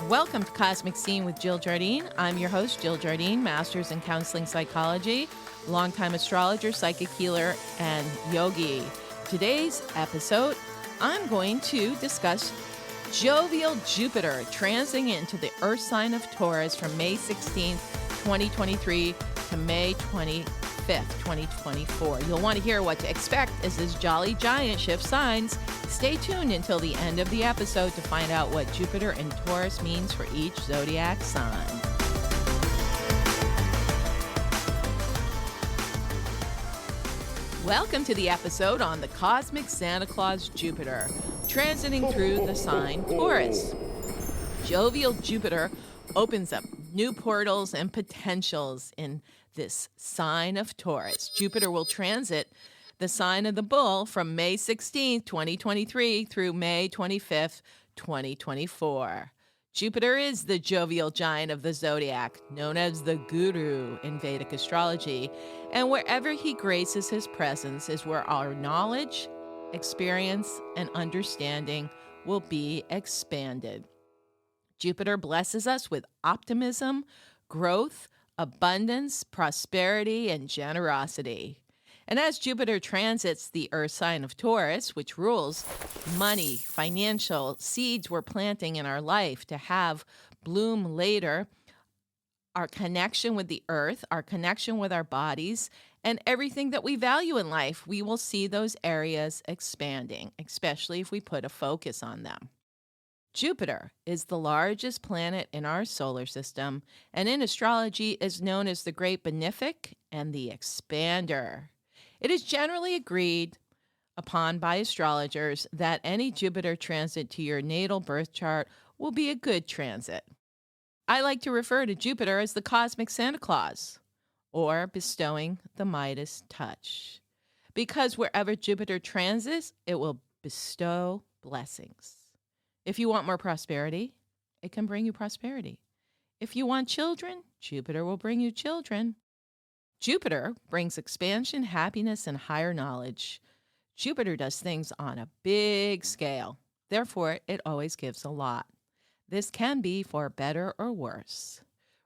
Welcome to Cosmic Scene with Jill Jardine. I'm your host, Jill Jardine, Master's in Counseling Psychology, longtime astrologer, psychic healer, and yogi. Today's episode, I'm going to discuss Jovial Jupiter transiting into the Earth sign of Taurus from May 16th, 2023 to May 25th, 2024. You'll want to hear what to expect as this jolly giant shifts signs. Stay tuned until the end of the episode to find out what Jupiter and Taurus means for each zodiac sign. Welcome to the episode on the Cosmic Santa Claus Jupiter, transiting through the sign Taurus. Jovial Jupiter opens up new portals and potentials in this sign of Taurus. Jupiter will transit the sign of the bull from May 16th, 2023 through May 25th, 2024. Jupiter is the jovial giant of the zodiac, known as the guru in Vedic astrology, and wherever he graces his presence is where our knowledge, experience, and understanding will be expanded. Jupiter blesses us with optimism, growth, abundance, prosperity, and generosity. And as Jupiter transits the Earth sign of Taurus, which rules money, financial seeds we're planting in our life to have bloom later, our connection with the Earth, our connection with our bodies, and everything that we value in life, we will see those areas expanding, especially if we put a focus on them. Jupiter is the largest planet in our solar system, and in astrology is known as the Great Benefic and the Expander. It is generally agreed upon by astrologers that any Jupiter transit to your natal birth chart will be a good transit. I like to refer to Jupiter as the cosmic Santa Claus, or bestowing the Midas touch, because wherever Jupiter transits, it will bestow blessings. If you want more prosperity, it can bring you prosperity. If you want children, Jupiter will bring you children. Jupiter brings expansion, happiness, and higher knowledge. Jupiter does things on a big scale. Therefore, it always gives a lot. This can be for better or worse.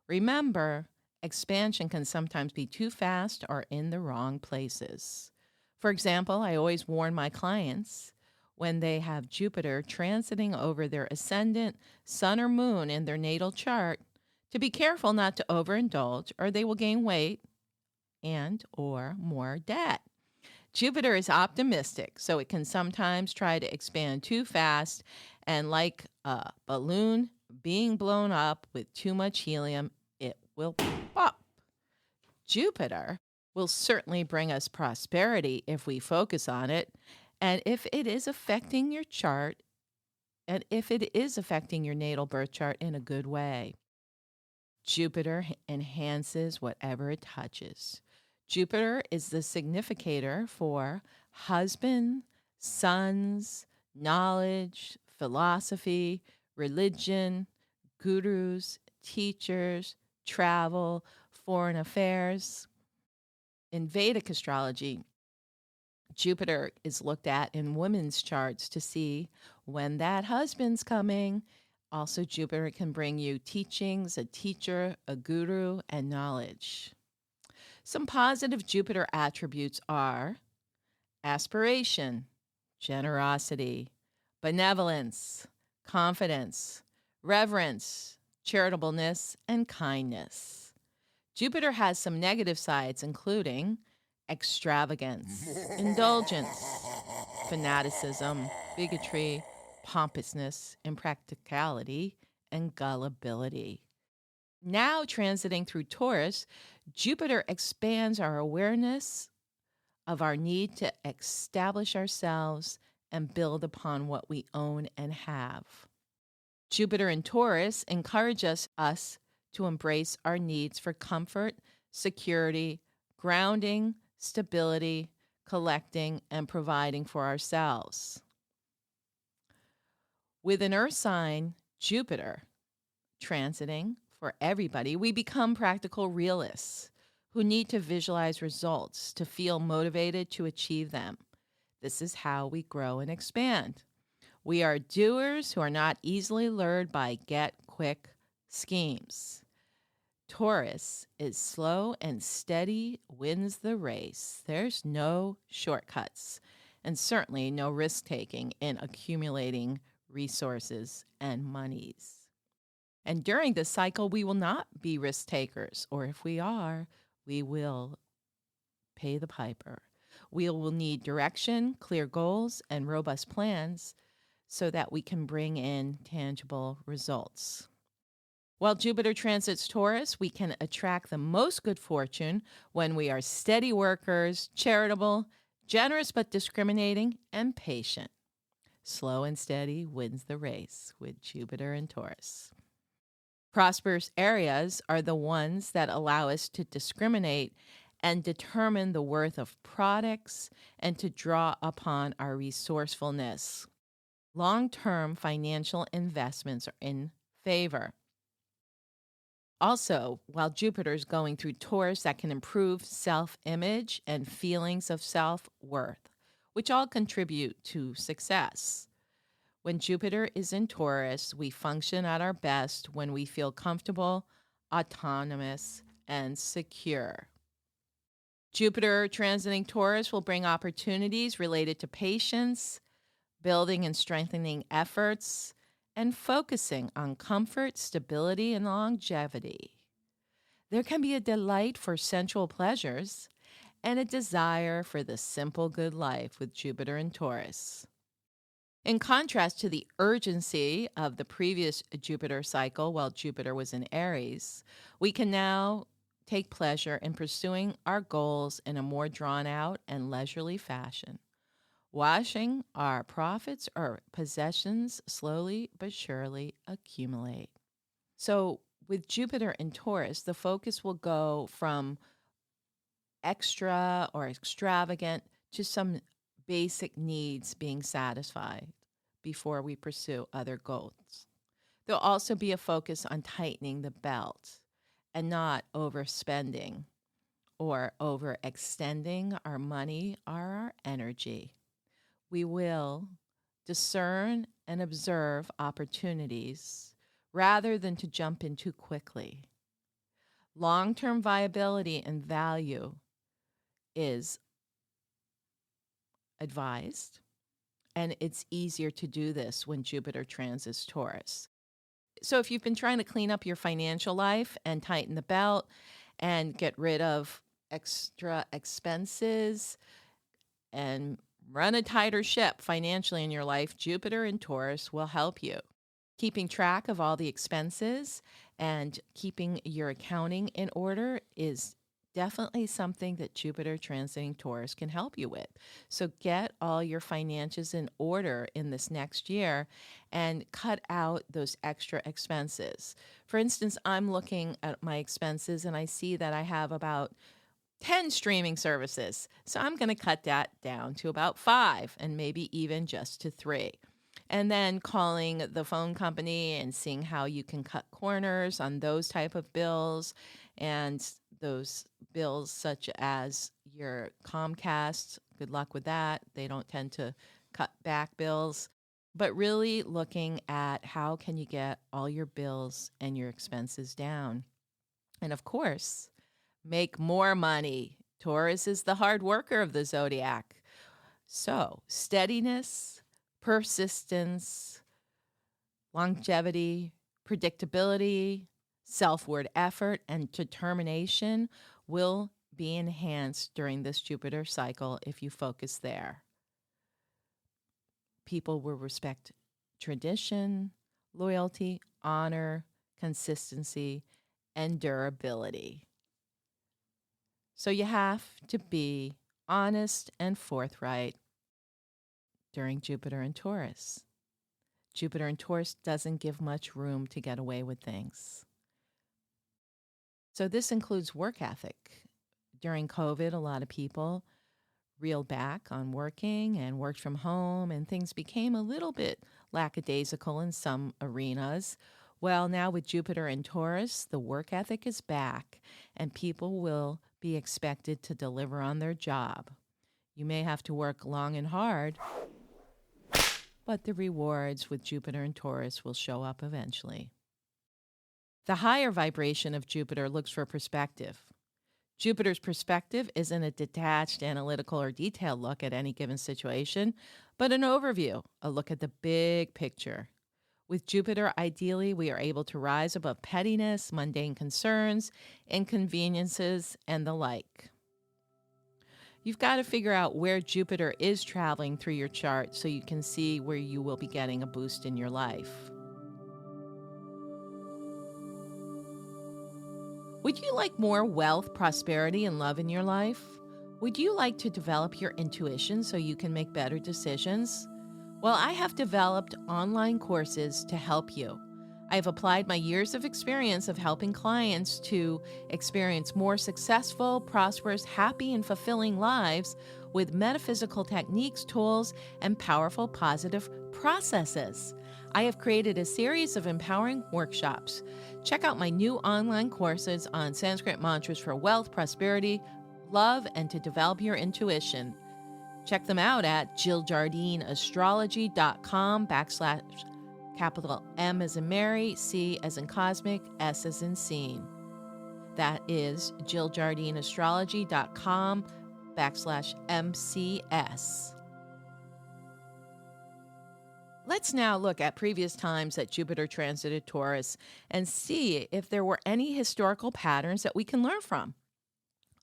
Remember, expansion can sometimes be too fast or in the wrong places. For example, I always warn my clients when they have Jupiter transiting over their ascendant, sun, or moon in their natal chart to be careful not to overindulge or they will gain weight and or more debt. Jupiter is optimistic, so it can sometimes try to expand too fast, and like a balloon being blown up with too much helium, it will pop. Jupiter will certainly bring us prosperity if we focus on it, and if it is affecting your chart, and if it is affecting your natal birth chart in a good way. Jupiter enhances whatever it touches. Jupiter is the significator for husband, sons, knowledge, philosophy, religion, gurus, teachers, travel, foreign affairs. In Vedic astrology, Jupiter is looked at in women's charts to see when that husband's coming. Also, Jupiter can bring you teachings, a teacher, a guru, and knowledge. Some positive Jupiter attributes are aspiration, generosity, benevolence, confidence, reverence, charitableness, and kindness. Jupiter has some negative sides, including extravagance, indulgence, fanaticism, bigotry, pompousness, impracticality, and gullibility. Now transiting through Taurus, Jupiter expands our awareness of our need to establish ourselves and build upon what we own and have. Jupiter in Taurus encourages us to embrace our needs for comfort, security, grounding, stability, collecting, and providing for ourselves. With an Earth sign, Jupiter, transiting for everybody, we become practical realists who need to visualize results to feel motivated to achieve them. This is how we grow and expand. We are doers who are not easily lured by get quick schemes. Taurus is slow and steady wins the race. There's no shortcuts and certainly no risk taking in accumulating resources and monies. And during this cycle, we will not be risk takers, or if we are, we will pay the piper. We will need direction, clear goals, and robust plans so that we can bring in tangible results. While Jupiter transits Taurus, we can attract the most good fortune when we are steady workers, charitable, generous but discriminating, and patient. Slow and steady wins the race with Jupiter and Taurus. Prosperous areas are the ones that allow us to discriminate and determine the worth of products and to draw upon our resourcefulness. Long-term financial investments are in favor. Also, while Jupiter is going through Taurus, that can improve self-image and feelings of self-worth, which all contribute to success. When Jupiter is in Taurus, we function at our best when we feel comfortable, autonomous, and secure. Jupiter transiting Taurus will bring opportunities related to patience, building and strengthening efforts, and focusing on comfort, stability, and longevity. There can be a delight for sensual pleasures and a desire for the simple good life with Jupiter and Taurus. In contrast to the urgency of the previous Jupiter cycle while Jupiter was in Aries, we can now take pleasure in pursuing our goals in a more drawn out and leisurely fashion. Watching our profits or possessions slowly but surely accumulate. So with Jupiter in Taurus, the focus will go from extra or extravagant to some basic needs being satisfied before we pursue other goals. There'll also be a focus on tightening the belt and not overspending or overextending our money or our energy. We will discern and observe opportunities rather than to jump in too quickly. Long-term viability and value is advised, and it's easier to do this when Jupiter transits Taurus. So if you've been trying to clean up your financial life and tighten the belt and get rid of extra expenses and run a tighter ship financially in your life, Jupiter in Taurus will help you. Keeping track of all the expenses and keeping your accounting in order is definitely something that Jupiter transiting Taurus can help you with. So get all your finances in order in this next year and cut out those extra expenses. For instance, I'm looking at my expenses and I see that I have about 10 streaming services. So I'm going to cut that down to about 5 and maybe even just to 3. And then calling the phone company and seeing how you can cut corners on those type of bills and those bills such as your Comcast. Good luck with that. They don't tend to cut back bills. But really looking at how can you get all your bills and your expenses down. And of course, make more money. Taurus is the hard worker of the Zodiac. So steadiness, persistence, longevity, predictability, self-worth effort, and determination will be enhanced during this Jupiter cycle if you focus there. People will respect tradition, loyalty, honor, consistency, and durability. So you have to be honest and forthright during Jupiter and Taurus. Jupiter and Taurus doesn't give much room to get away with things. So this includes work ethic. During COVID, a lot of people reeled back on working and worked from home, and things became a little bit lackadaisical in some arenas. Well, now with Jupiter and Taurus, the work ethic is back, and people will be expected to deliver on their job. You may have to work long and hard, but the rewards with Jupiter and Taurus will show up eventually. The higher vibration of Jupiter looks for perspective. Jupiter's perspective isn't a detached, analytical, or detailed look at any given situation, but an overview, a look at the big picture. With Jupiter, ideally, we are able to rise above pettiness, mundane concerns, inconveniences, and the like. You've got to figure out where Jupiter is traveling through your chart so you can see where you will be getting a boost in your life. Would you like more wealth, prosperity, and love in your life? Would you like to develop your intuition so you can make better decisions? Well, I have developed online courses to help you. I have applied my years of experience of helping clients to experience more successful, prosperous, happy, and fulfilling lives with metaphysical techniques, tools, and powerful positive processes. I have created a series of empowering workshops. Check out my new online courses on Sanskrit mantras for wealth, prosperity, love, and to develop your intuition. Check them out at JillJardineAstrology.com/ capital M as in Mary, C as in cosmic, S as in seen. That is JillJardineAstrology.com/MCS. Let's now look at previous times that Jupiter transited Taurus and see if there were any historical patterns that we can learn from.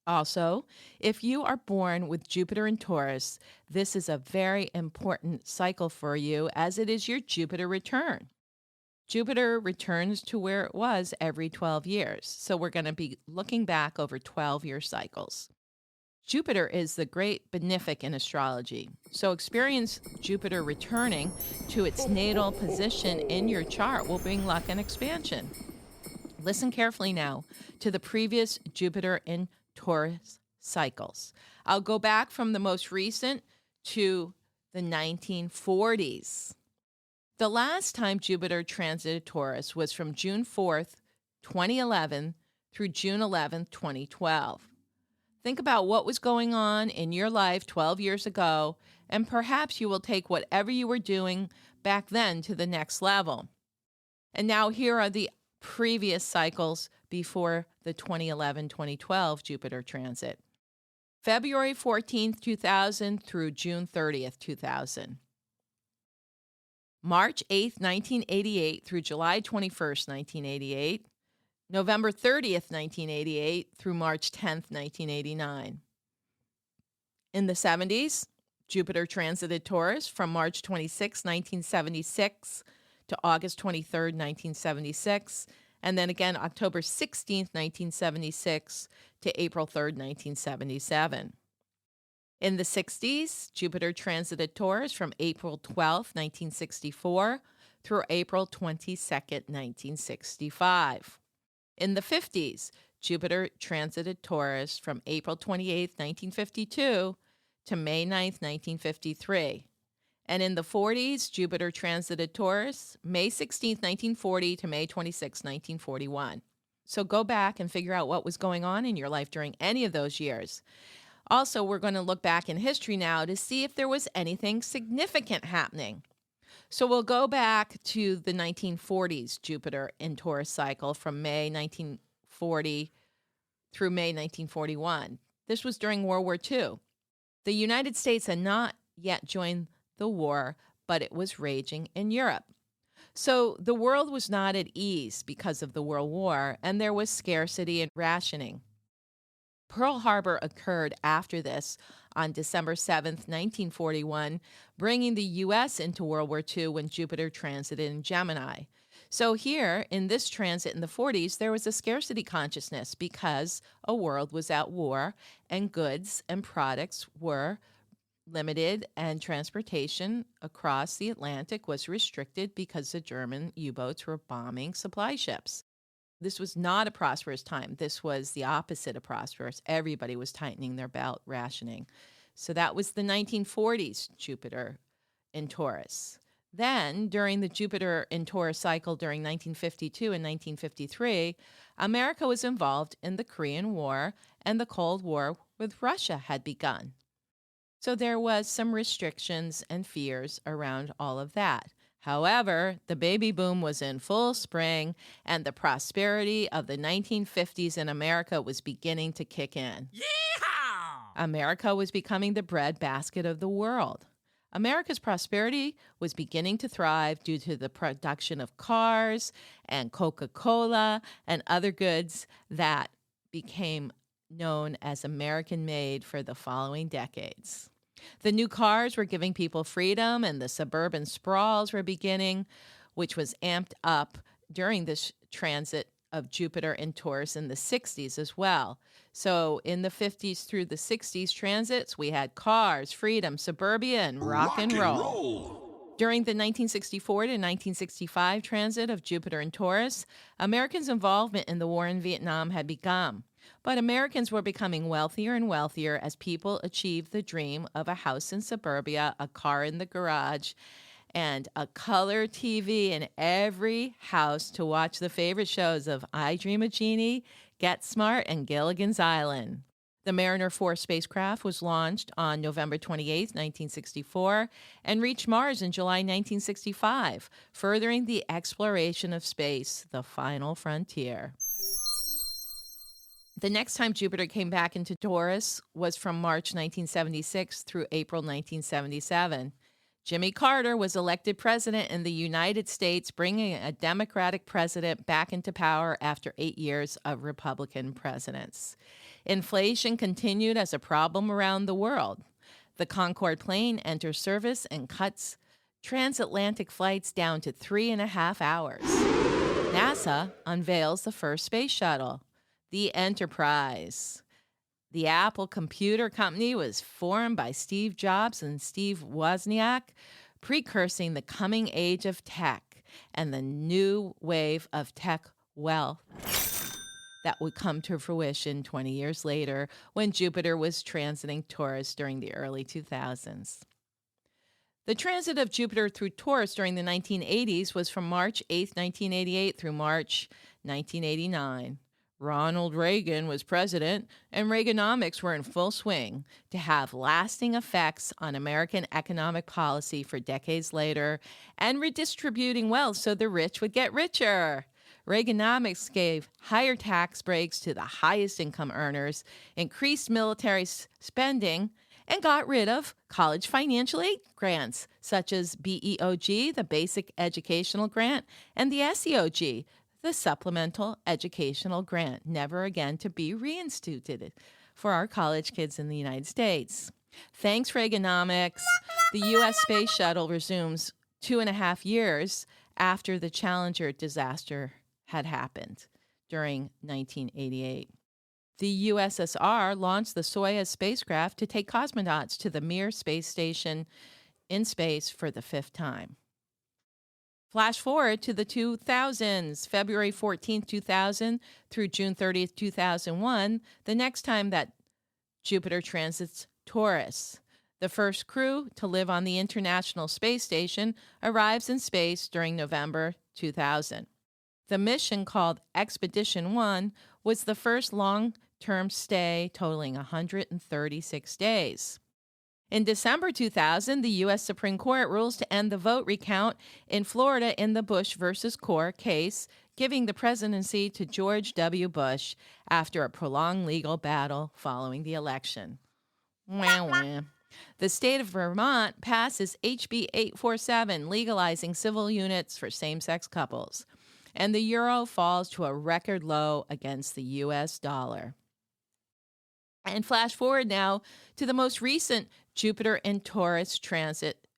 Also, if you are born with Jupiter in Taurus, this is a very important cycle for you as it is your Jupiter return. Jupiter returns to where it was every 12 years, so we're going to be looking back over 12-year cycles. Jupiter is the great benefic in astrology, so experience Jupiter returning to its natal position in your chart will bring luck and expansion. Listen carefully now to the previous Jupiter in Taurus cycles. I'll go back from the most recent to the 1940s. The last time Jupiter transited Taurus was from June 4th, 2011 through June 11th, 2012. Think about what was going on in your life 12 years ago, and perhaps you will take whatever you were doing back then to the next level. And now here are the previous cycles before the 2011-2012 Jupiter transit. February 14th, 2000 through June 30th, 2000. March 8th, 1988 through July 21st, 1988. November 30th, 1988 through March 10th, 1989. In the 70s, Jupiter transited Taurus from March 26, 1976 to August 23rd, 1976, and then again October 16th, 1976 to April 3rd, 1977. In the 60s, Jupiter transited Taurus from April 12th, 1964 through April 22nd, 1965. In the 50s, Jupiter transited Taurus from April 28, 1952 to May 9, 1953. And in the 40s, Jupiter transited Taurus May 16, 1940 to May 26, 1941. So go back and figure out what was going on in your life during any of those years. Also, we're going to look back in history now to see if there was anything significant happening. So we'll go back to the 1940s Jupiter in Taurus cycle from May 1940 through May 1941. This was during World War II. The United States had not yet joined the war, but it was raging in Europe. So the world was not at ease because of the World War, and there was scarcity and rationing. Pearl Harbor occurred after this on December 7th, 1941, bringing the U.S. into World War II when Jupiter transited in Gemini. So here, in this transit in the 40s, there was a scarcity consciousness because a world was at war and goods and products were limited and transportation across the Atlantic was restricted because the German U-boats were bombing supply ships. This was not a prosperous time. This was the opposite of prosperous. Everybody was tightening their belt, rationing. So that was the 1940s Jupiter in Taurus. Then, during the Jupiter in Taurus cycle during 1952 and 1953, America was involved in the Korean War, and the Cold War with Russia had begun. So there was some restrictions and fears around all of that. However, the baby boom was in full swing, and the prosperity of the 1950s in America was beginning to kick in. Yeehaw! America was becoming the breadbasket of the world. America's prosperity was beginning to thrive due to the production of cars and Coca-Cola and other goods that became known as American-made for the following decades. The new cars were giving people freedom, and the suburban sprawls were beginning, which was amped up during this transit of Jupiter and Taurus in the 60s as well. So in the 50s through the 60s transits, we had cars, freedom, suburbia, and rock and roll. During the 1964 to 1965 transit of Jupiter and Taurus, Americans' involvement in the war in Vietnam had begun. But Americans were becoming wealthier and wealthier as people achieved the dream of a house in suburbia, a car in the garage, and a color TV in every house to watch the favorite shows of I Dream of Jeannie, Get Smart, and Gilligan's Island. The Mariner 4 spacecraft was launched on November 28, 1964, and reached Mars in July 1965, furthering the exploration of space, the final frontier. The next time Jupiter came back into Taurus was from March 1976 through April 1977. Jimmy Carter was elected president in the United States, bringing a Democratic president back into power after 8 years of Republican presidents. Inflation continued as a problem around the world. The Concorde plane enters service and cuts transatlantic flights down to 3.5 hours. NASA unveils the first space shuttle, the Enterprise. The Apple Computer Company was formed by Steve Jobs and Steve Wozniak, precursing the coming age of tech and the new wave of tech wealth that would come to fruition 20 years later when Jupiter was transiting Taurus during the early 2000s. The transit of Jupiter through Taurus during the 1980s was from March 8, 1988 through March 1989. Ronald Reagan was president, and Reaganomics were in full swing to have lasting effects on American economic policy for decades later and redistributing wealth so the rich would get richer. Reaganomics gave higher tax breaks to the highest income earners, increased military spending, and got rid of college financial aid grants such as BEOG, the Basic Educational Grant, and the SEOG, the Supplemental Educational Grant, never again to be reinstituted for our college kids in the United States. Thanks, Reaganomics, the U.S. Space Shuttle resumes 2.5 years after the Challenger disaster had happened during 1988. The USSR launched the Soyuz spacecraft to take cosmonauts to the Mir space station in space for the 5th time. Flash forward to the 2000s, February 14th, 2000 through June 30th, 2001, the next time that Jupiter transits Taurus. The first crew to live on the International Space Station arrives in space during November 2000. The mission, called Expedition 1, was the first long-term stay totaling 136 days. In December 2000, the U.S. Supreme Court rules to end the vote recount in Florida in the Bush versus Gore case, giving the presidency to George W. Bush after a prolonged legal battle following the election. Wah, wah. The state of Vermont passes HB 847, legalizing civil units for same-sex couples, and the euro falls to a record low against the U.S. dollar. And flash forward now to the most recent Jupiter and Taurus transit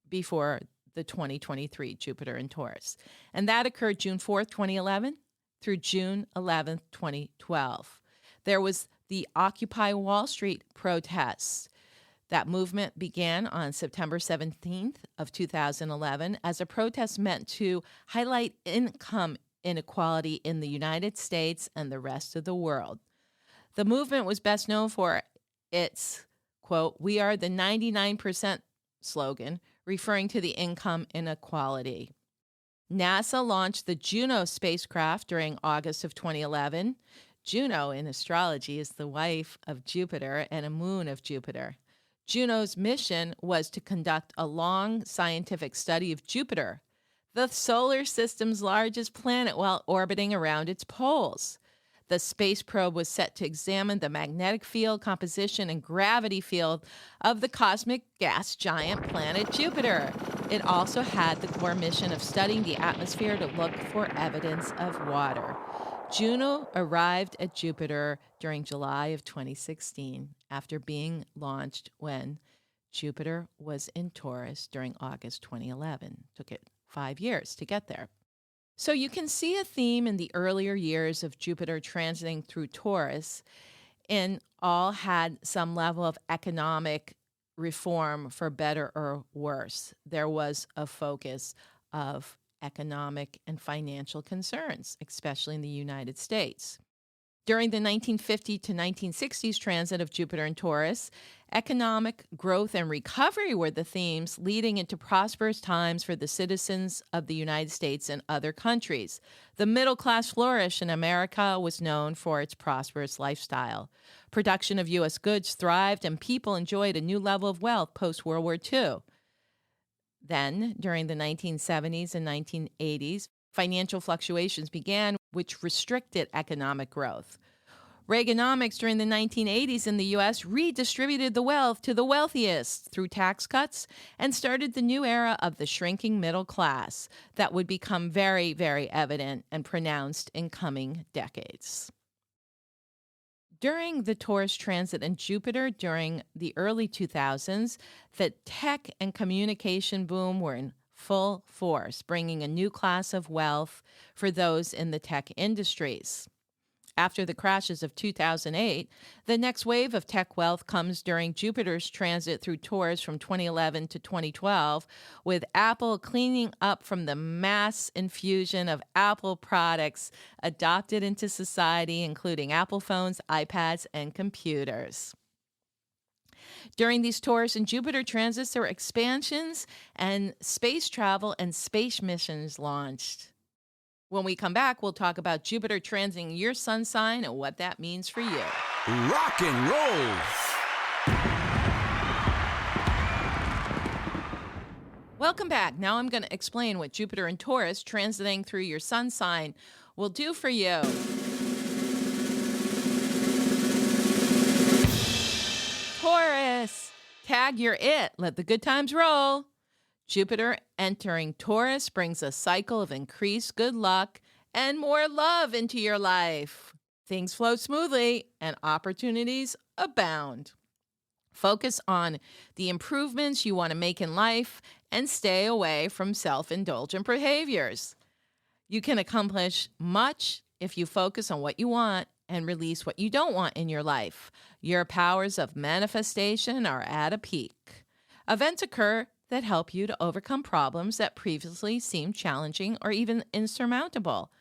before the 2023 Jupiter and Taurus. And that occurred June 4th, 2011 through June 11th, 2012. There was the Occupy Wall Street protests. That movement began on September 17th of 2011 as a protest meant to highlight income inequality in the United States and the rest of the world. The movement was best known for its, quote, "We are the 99% slogan, referring to the income inequality. NASA launched the Juno spacecraft during August of 2011. Juno in astrology is the wife of Jupiter and a moon of Jupiter. Juno's mission was to conduct a long scientific study of Jupiter, the solar system's largest planet, while orbiting around its poles. The space probe was set to examine the magnetic field composition and gravity field of the cosmic gas giant planet Jupiter. It also had the core mission of studying the atmosphere to look for evidence of water. Juno arrived at Jupiter during July of 2016 after being launched when Jupiter was in Taurus during August 2011. Took it 5 years to get there. So you can see a theme in the earlier years of Jupiter transiting through Taurus, and all had some level of economic reform for better or worse. There was a focus of economic and financial concerns, especially in the United States. During the 1950 to 1960s transit of Jupiter and Taurus, economic growth and recovery were the themes, leading into prosperous times for the citizens of the United States and other countries. The middle class flourish, and America was known for its prosperous lifestyle. Production of U.S. goods thrived, and people enjoyed a new level of wealth post-World War II. Then, during the 1970s and 1980s, financial fluctuations began, which restricted economic growth. Reaganomics during the 1980s in the U.S. redistributed the wealth to the wealthiest through tax cuts and started the new era of the shrinking middle class that would become very, very evident and pronounced in coming decades. During the Taurus transit and Jupiter during the early 2000s, the tech and communication boom were in full force, bringing a new class of wealth for those in the tech industries. After the crashes of 2008, the next wave of tech wealth comes during Jupiter's transit through Taurus from 2011 to 2012, with Apple cleaning up from the mass infusion of Apple products adopted into society, including Apple phones, iPads, and computers. During these Taurus and Jupiter transits, there were expansions and space travel and space missions launched. When we come back, we'll talk about Jupiter transiting your sun sign and what that means for you. Rock and roll! Welcome back. Now I'm going to explain what Jupiter and Taurus transiting through your sun sign will do for you. Taurus, tag your it. Let the good times roll. Jupiter entering Taurus brings a cycle of increased good luck and more love into your life. Things flow smoothly and opportunities abound. Focus on the improvements you want to make in life and stay away from self-indulgent behaviors. You can accomplish much if you focus on what you want and release what you don't want in your life. Your powers of manifestation are at a peak. Events occur that help you to overcome problems that previously seemed challenging or even insurmountable.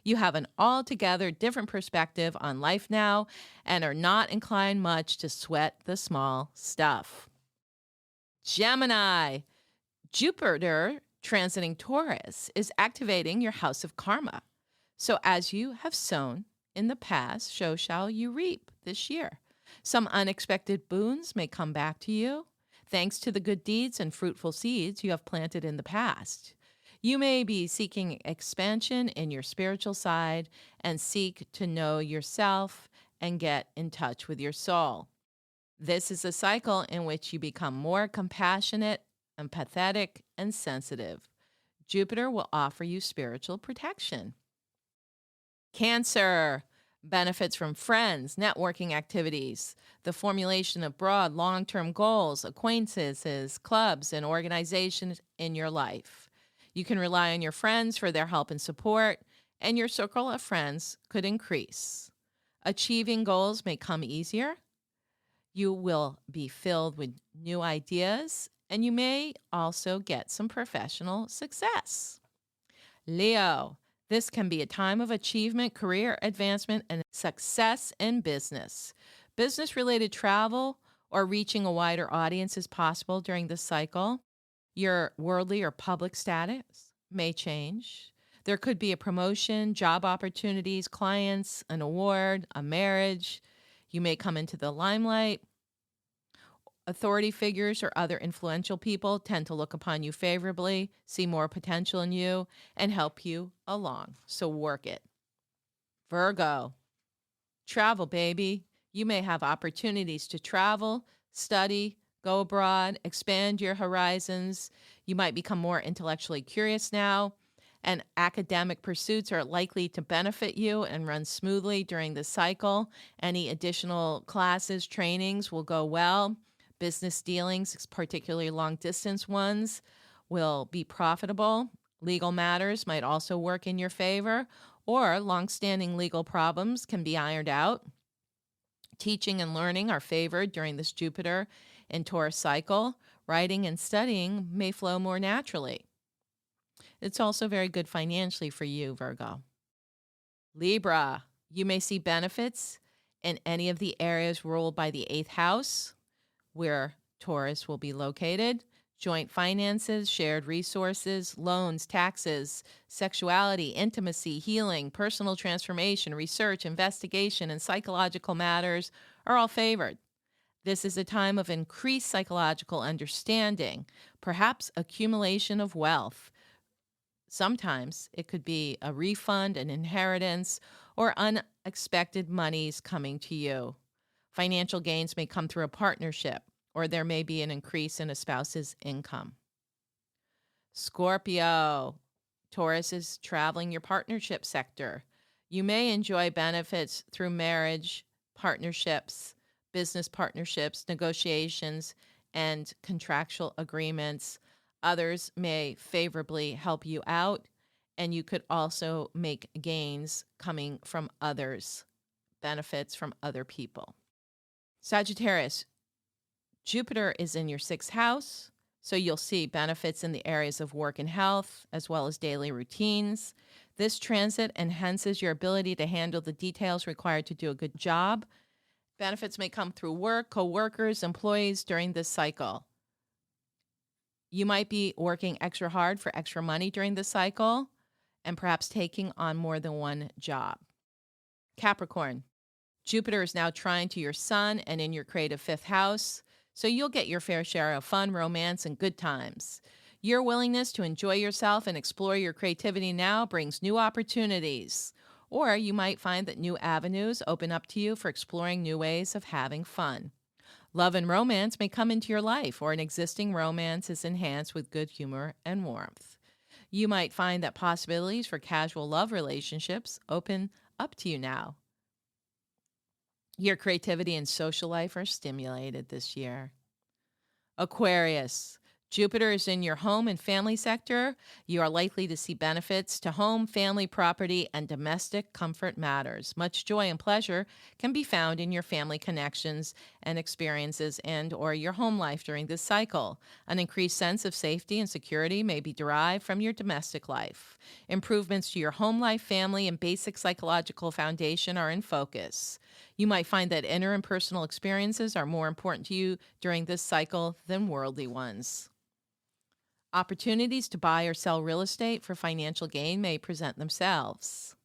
You have an altogether different perspective on life now and are not inclined much to sweat the small stuff. Gemini, Jupiter transiting Taurus is activating your house of karma. So as you have sown in the past, so shall you reap this year. Some unexpected boons may come back to you, thanks to the good deeds and fruitful seeds you have planted in the past. You may be seeking expansion in your spiritual side and seek to know yourself and get in touch with your soul. This is a cycle in which you become more compassionate, empathetic, and sensitive. Jupiter will offer you spiritual protection. Cancer benefits from friends, networking activities, the formulation of broad, long-term goals, acquaintances, clubs, and organizations in your life. You can rely on your friends for their help and support, and your circle of friends could increase. Achieving goals may come easier. You will be filled with new ideas, and you may also get some professional success. Leo, this can be a time of achievement, career advancement, and success in business. Business-related travel or reaching a wider audience is possible during this cycle. Your worldly or public status may change. There could be a promotion, job opportunities, clients, an award, a marriage. You may come into the limelight. Authority figures or other influential people tend to look upon you favorably, see more potential in you, and help you along. So work it. Virgo, travel, baby. You may have opportunities to travel, study, go abroad, expand your horizons. You might become more intellectually curious now, and academic pursuits are likely to benefit you and run smoothly during the cycle. Any additional classes, trainings will go well. Business dealings, particularly long-distance ones, will be profitable. Legal matters might also work in your favor, or long-standing legal problems can be ironed out. Teaching and learning are favored during this Jupiter and Taurus cycle. Writing and studying may flow more naturally. It's also very good financially for you, Virgo. Libra, you may see benefits in any of the areas ruled by the 8th house, where Taurus will be located. Joint finances, shared resources, loans, taxes, sexuality, intimacy, healing, personal transformation, research, investigation, and psychological matters are all favored. This is a time of increased psychological understanding, perhaps accumulation of wealth. Sometimes it could be a refund, an inheritance, or unexpected monies coming to you. Financial gains may come through a partnership, or there may be an increase in a spouse's income. Scorpio, Taurus is traveling your partnership sector. You may enjoy benefits through marriage, partnerships, business partnerships, negotiations, and contractual agreements. Others may favorably help you out, and you could also make gains coming from others, benefits from other people. Sagittarius, Jupiter is in your 6th house, so you'll see benefits in the areas of work and health, as well as daily routines. This transit enhances your ability to handle the details required to do a good job. Benefits may come through work, co-workers, employees during this cycle. You might be working extra hard for extra money during this cycle, and perhaps taking on more than one job. Capricorn, Jupiter is now trine to your sun and in your creative 5th house, so you'll get your fair share of fun, romance, and good times. Your willingness to enjoy yourself and explore your creativity now brings new opportunities, or you might find that new avenues open up to you for exploring new ways of having fun. Love and romance may come into your life, or an existing romance is enhanced with good humor and warmth. You might find that possibilities for casual love relationships open up to you now. Your creativity and social life are stimulated this year. Aquarius, Jupiter is in your home and family sector. You are likely to see benefits to home, family, property, and domestic comfort matters. Much joy and pleasure can be found in your family connections and experiences and/or your home life during this cycle. An increased sense of safety and security may be derived from your domestic life. Improvements to your home life, family, and basic psychological foundation are in focus. You might find that inner and personal experiences are more important to you during this cycle than worldly ones. Opportunities to buy or sell real estate for financial gain may present themselves.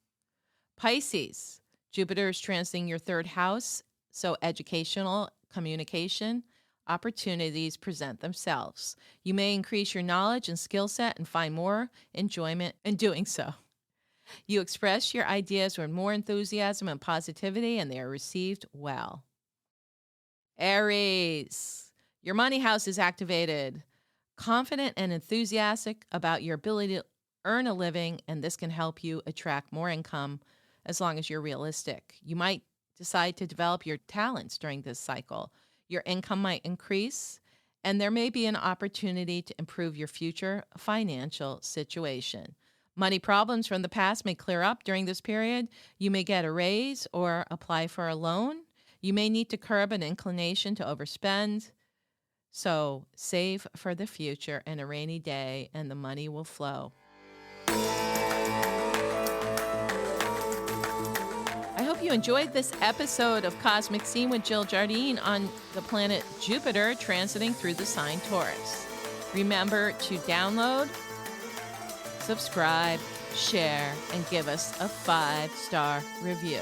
Pisces, Jupiter is transiting your 3rd house, so educational, communication, opportunities present themselves. You may increase your knowledge and skill set and find more enjoyment in doing so. You express your ideas with more enthusiasm and positivity, and they are received well. Aries, your money house is activated. Confident and enthusiastic about your ability to earn a living, and this can help you attract more income as long as you're realistic. You might decide to develop your talents during this cycle. Your income might increase, and there may be an opportunity to improve your future financial situation. Money problems from the past may clear up during this period. You may get a raise or apply for a loan. You may need to curb an inclination to overspend. So save for the future and a rainy day, and the money will flow. I hope you enjoyed this episode of Cosmic Scene with Jill Jardine on the planet Jupiter transiting through the sign Taurus. Remember to download, subscribe, share, and give us a 5-star review.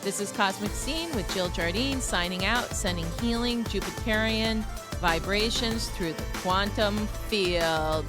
This is Cosmic Scene with Jill Jardine signing out, sending healing Jupiterian vibrations through the quantum field.